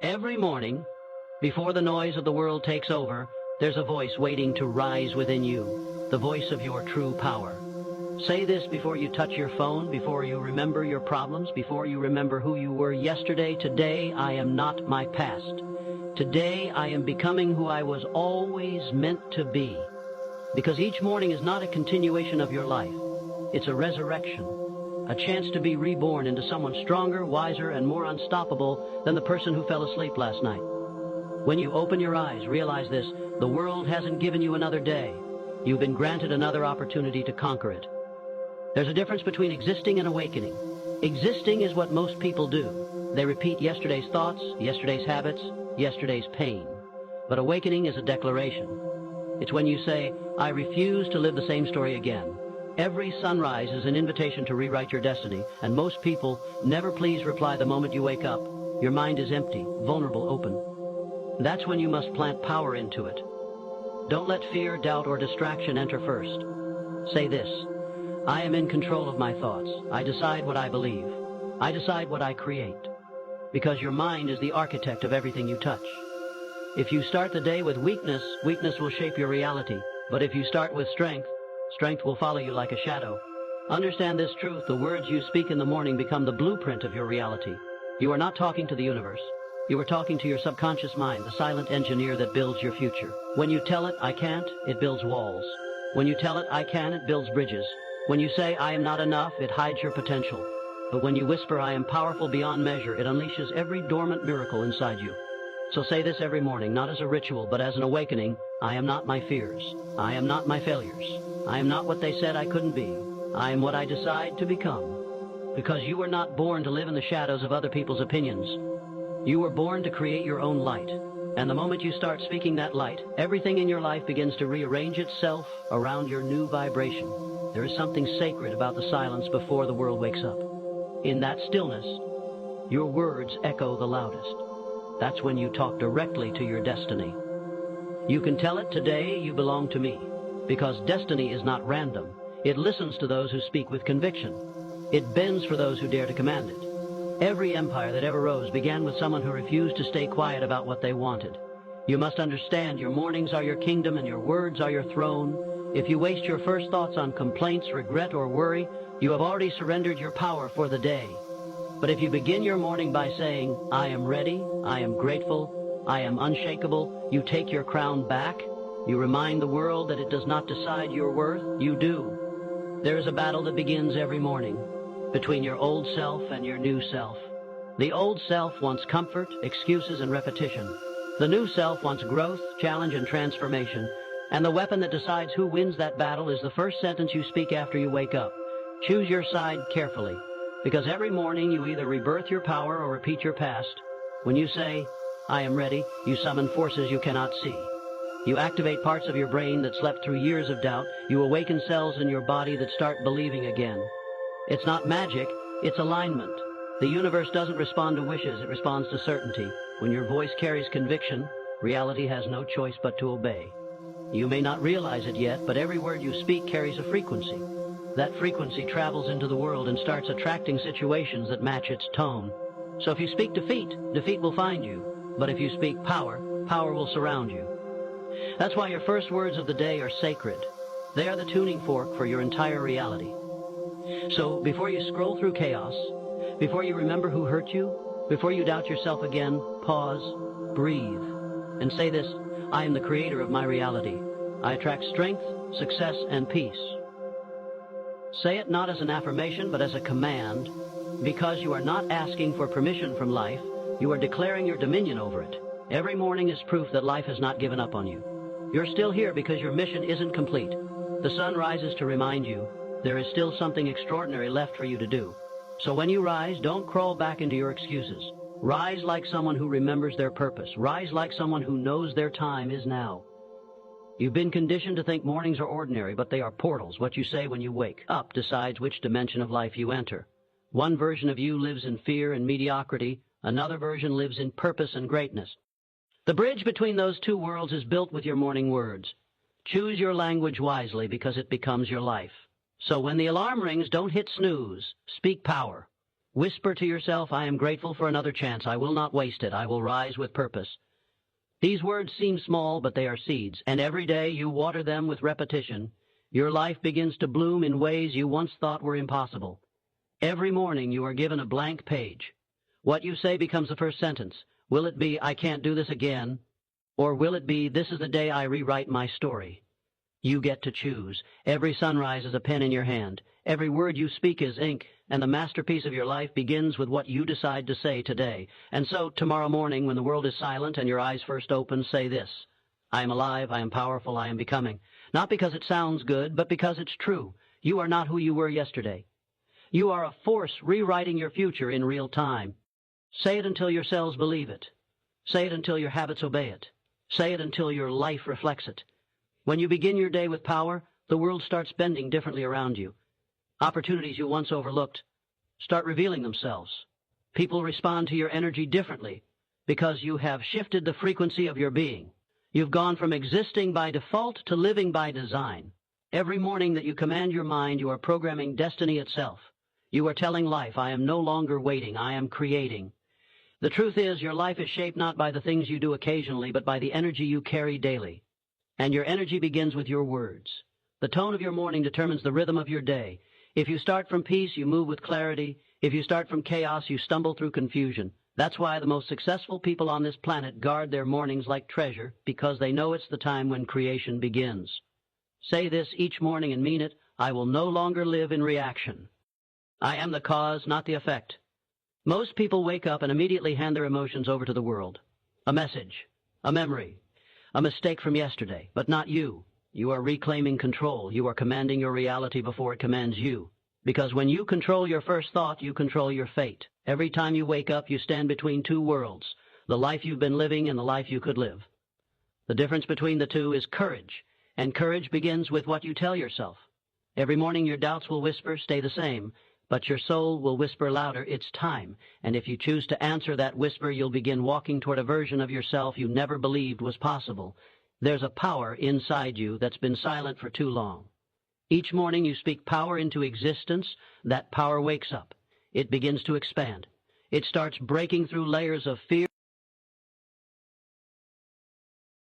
Every morning, before the noise of the world takes over, there's a voice waiting to rise within you, the voice of your true power. Say this before you touch your phone, before you remember your problems, before you remember who you were yesterday. Today, I am not my past. Today, I am becoming who I was always meant to be. Because each morning is not a continuation of your life. It's a resurrection, a chance to be reborn into someone stronger, wiser, and more unstoppable than the person who fell asleep last night. When you open your eyes, realize this: the world hasn't given you another day. You've been granted another opportunity to conquer it. There's a difference between existing and awakening. Existing is what most people do. They repeat yesterday's thoughts, yesterday's habits, yesterday's pain. But awakening is a declaration. It's when you say, I refuse to live the same story again. Every sunrise is an invitation to rewrite your destiny, and most people never please reply the moment you wake up. Your mind is empty, vulnerable, open. That's when you must plant power into it. Don't let fear, doubt, or distraction enter first. Say this: I am in control of my thoughts. I decide what I believe. I decide what I create. Because your mind is the architect of everything you touch. If you start the day with weakness, weakness will shape your reality. But if you start with strength, strength will follow you like a shadow. Understand this truth: the words you speak in the morning become the blueprint of your reality. You are not talking to the universe. You are talking to your subconscious mind, the silent engineer that builds your future. When you tell it, I can't, it builds walls. When you tell it, I can, it builds bridges. When you say, I am not enough, it hides your potential. But when you whisper, I am powerful beyond measure, it unleashes every dormant miracle inside you. So say this every morning, not as a ritual, but as an awakening: I am not my fears. I am not my failures. I am not what they said I couldn't be. I am what I decide to become. Because you were not born to live in the shadows of other people's opinions. You were born to create your own light. And the moment you start speaking that light, everything in your life begins to rearrange itself around your new vibration. There is something sacred about the silence before the world wakes up. In that stillness, your words echo the loudest. That's when you talk directly to your destiny. You can tell it: today you belong to me. Because destiny is not random. It listens to those who speak with conviction. It bends for those who dare to command it. Every empire that ever rose began with someone who refused to stay quiet about what they wanted. You must understand, your mornings are your kingdom and your words are your throne. If you waste your first thoughts on complaints, regret, or worry, you have already surrendered your power for the day. But if you begin your morning by saying, I am ready, I am grateful, I am unshakable, you take your crown back. You remind the world that it does not decide your worth. You do. There is a battle that begins every morning between your old self and your new self. The old self wants comfort, excuses, and repetition. The new self wants growth, challenge, and transformation. And the weapon that decides who wins that battle is the first sentence you speak after you wake up. Choose your side carefully. Because every morning you either rebirth your power or repeat your past. When you say, I am ready, you summon forces you cannot see. You activate parts of your brain that slept through years of doubt. You awaken cells in your body that start believing again. It's not magic, it's alignment. The universe doesn't respond to wishes, it responds to certainty. When your voice carries conviction, reality has no choice but to obey. You may not realize it yet, but every word you speak carries a frequency. That frequency travels into the world and starts attracting situations that match its tone. So if you speak defeat, defeat will find you. But if you speak power, power will surround you. That's why your first words of the day are sacred. They are the tuning fork for your entire reality. So before you scroll through chaos, before you remember who hurt you, before you doubt yourself again, pause, breathe, and say this: I am the creator of my reality. I attract strength, success, and peace. Say it not as an affirmation, but as a command. Because you are not asking for permission from life, you are declaring your dominion over it. Every morning is proof that life has not given up on you. You're still here because your mission isn't complete. The sun rises to remind you there is still something extraordinary left for you to do. So when you rise, don't crawl back into your excuses. Rise like someone who remembers their purpose. Rise like someone who knows their time is now. You've been conditioned to think mornings are ordinary, but they are portals. What you say when you wake up decides which dimension of life you enter. One version of you lives in fear and mediocrity. Another version lives in purpose and greatness. The bridge between those two worlds is built with your morning words. Choose your language wisely because it becomes your life. So when the alarm rings, don't hit snooze. Speak power. Whisper to yourself, I am grateful for another chance. I will not waste it. I will rise with purpose. These words seem small, but they are seeds, and every day you water them with repetition. Your life begins to bloom in ways you once thought were impossible. Every morning you are given a blank page. What you say becomes the first sentence. Will it be, I can't do this again? Or will it be, this is the day I rewrite my story? You get to choose. Every sunrise is a pen in your hand. Every word you speak is ink, and the masterpiece of your life begins with what you decide to say today. And so, tomorrow morning, when the world is silent and your eyes first open, say this: I am alive, I am powerful, I am becoming. Not because it sounds good, but because it's true. You are not who you were yesterday. You are a force rewriting your future in real time. Say it until your cells believe it. Say it until your habits obey it. Say it until your life reflects it. When you begin your day with power, the world starts bending differently around you. Opportunities you once overlooked start revealing themselves. People respond to your energy differently because you have shifted the frequency of your being. You've gone from existing by default to living by design. Every morning that you command your mind, you are programming destiny itself. You are telling life, I am no longer waiting, I am creating. The truth is, your life is shaped not by the things you do occasionally, but by the energy you carry daily. And your energy begins with your words. The tone of your morning determines the rhythm of your day. If you start from peace, you move with clarity. If you start from chaos, you stumble through confusion. That's why the most successful people on this planet guard their mornings like treasure, because they know it's the time when creation begins. Say this each morning and mean it: I will no longer live in reaction. I am the cause, not the effect. Most people wake up and immediately hand their emotions over to the world. A message, a memory, a mistake from yesterday, but not you. You are reclaiming control. You are commanding your reality before it commands you. Because when you control your first thought, you control your fate. Every time you wake up, you stand between two worlds, the life you've been living and the life you could live. The difference between the two is courage, and courage begins with what you tell yourself. Every morning your doubts will whisper, stay the same, but your soul will whisper louder, it's time. And if you choose to answer that whisper, you'll begin walking toward a version of yourself you never believed was possible. There's a power inside you that's been silent for too long. Each morning you speak power into existence. That power wakes up. It begins to expand. It starts breaking through layers of fear